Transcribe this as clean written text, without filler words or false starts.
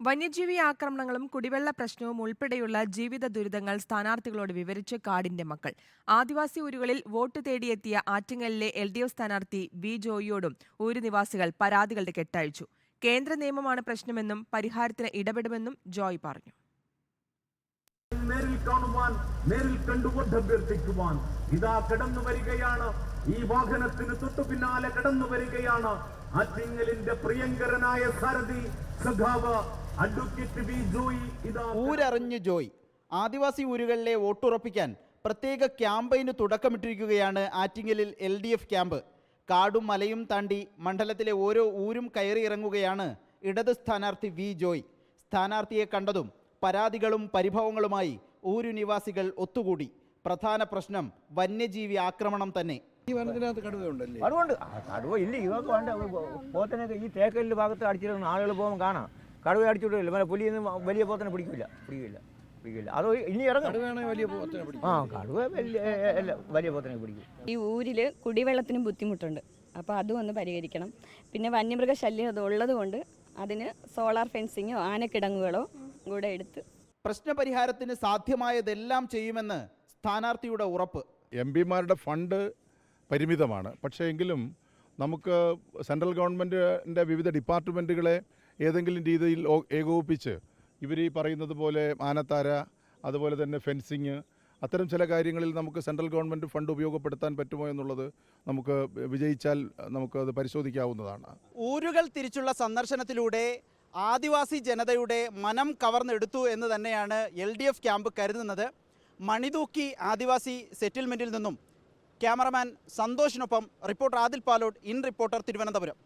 വന്യജീവി ആക്രമണങ്ങളും കുടിവെള്ള പ്രശ്നവും ഉൾപ്പെടെയുള്ള ജീവിത ദുരിതങ്ങൾ സ്ഥാനാർത്ഥികളോട് വിവരിച്ച് കാടിന്റെ മക്കൾ. ആദിവാസി ഊരുകളിൽ വോട്ട് തേടിയെത്തിയ ആറ്റിങ്ങലിലെ LDF സ്ഥാനാർത്ഥി വി ജോയിയോടും ഊരു നിവാസികൾ പരാതികളുടെ കെട്ടഴിച്ചു. കേന്ദ്ര നിയമമാണ് പ്രശ്നമെന്നും പരിഹാരത്തിന് ഇടപെടുമെന്നും ജോയ് പറഞ്ഞു. നേരിൽ കാണുവാൻ, നേരിൽ കണ്ടു വോട്ടഭ്യർത്ഥിക്കുവാൻ ഇതാ കടന്നു വരികയാണ്. ഈ വാഹനത്തിന് തൊട്ടു പിന്നാലെ കടന്നു വരികയാണ് ആറ്റിങ്ങലിന്റെ പ്രിയങ്കരനായ സാരഥി സഖാവ് അഡ്വക്കേറ്റ് വി ജോയി. ഊരറിഞ്ഞു ജോയ്. ആദിവാസി ഊരുകളിലെ വോട്ടുറപ്പിക്കാൻ പ്രത്യേക ക്യാമ്പയിന് തുടക്കമിട്ടിരിക്കുകയാണ് ആറ്റിങ്ങലിൽ LDF ക്യാമ്പ്. കാടും മലയും താണ്ടി മണ്ഡലത്തിലെ ഓരോ ഊരും കയറിയിറങ്ങുകയാണ് ഇടത് സ്ഥാനാർത്ഥി വി ജോയ്. സ്ഥാനാർത്ഥിയെ കണ്ടതും പരാതികളും പരിഭവങ്ങളുമായി ഊരു നിവാസികൾ ഒത്തുകൂടി. പ്രധാന പ്രശ്നം വന്യജീവി ആക്രമണം തന്നെ. കടുവ ഇല്ല, ഇവർക്ക് വേണ്ട പോത്തനൊക്കെ ഈ തേക്കലിൻ്റെ ഭാഗത്ത് അടിച്ചിരുന്ന ആളുകൾ പോകുമ്പോൾ കാണാം. കടുവ അടിച്ചുവിട്ടില്ല, പുലിയൊന്നും വലിയ പോത്തനെ പിടിക്കില്ല. അതോ ഇനി ഇറങ്ങും. കടുവ വലിയ പോത്തനെ പിടിക്കും. ഈ ഊരിൽ കുടിവെള്ളത്തിന് ബുദ്ധിമുട്ടുണ്ട്, അപ്പോൾ അതും ഒന്ന് പരിഹരിക്കണം. പിന്നെ വന്യമൃഗ ശല്യം അത് ഉള്ളത് കൊണ്ട് അതിന് സോളാർ ഫെൻസിങ്ങോ ആനക്കിടങ്ങുകളോ കൂടെ എടുത്ത് പ്രശ്നപരിഹാരത്തിന് സാധ്യമായതെല്ലാം ചെയ്യുമെന്ന് സ്ഥാനാർത്ഥിയുടെ ഉറപ്പ്. MPമാരുടെ ഫണ്ട് പരിമിതമാണ്. പക്ഷേ എങ്കിലും നമുക്ക് സെൻട്രൽ ഗവൺമെൻറ്റിൻ്റെ വിവിധ ഡിപ്പാർട്ട്മെൻറ്റുകളെ ഏതെങ്കിലും രീതിയിൽ ഏകോപിപ്പിച്ച് ഇവർ ഈ പറയുന്നത് പോലെ ആനത്താര, അതുപോലെ തന്നെ ഫെൻസിങ്, അത്തരം ചില കാര്യങ്ങളിൽ നമുക്ക് സെൻട്രൽ ഗവൺമെൻറ് ഫണ്ട് ഉപയോഗപ്പെടുത്താൻ പറ്റുമോ എന്നുള്ളത് നമുക്ക് വിജയിച്ചാൽ നമുക്കത് പരിശോധിക്കാവുന്നതാണ്. ഊരുകൾ തിരിച്ചുള്ള സന്ദർശനത്തിലൂടെ ആദിവാസി ജനതയുടെ മനം കവർന്നെടുത്തു എന്ന് തന്നെയാണ് LDF ക്യാമ്പ് കരുതുന്നത്. മണിതൂക്കി ആദിവാസി സെറ്റിൽമെൻറ്റിൽ നിന്നും ക്യാമറമാൻ സന്തോഷിനൊപ്പം reporter Adil Palode, in reporter, Thiruvananthapuram.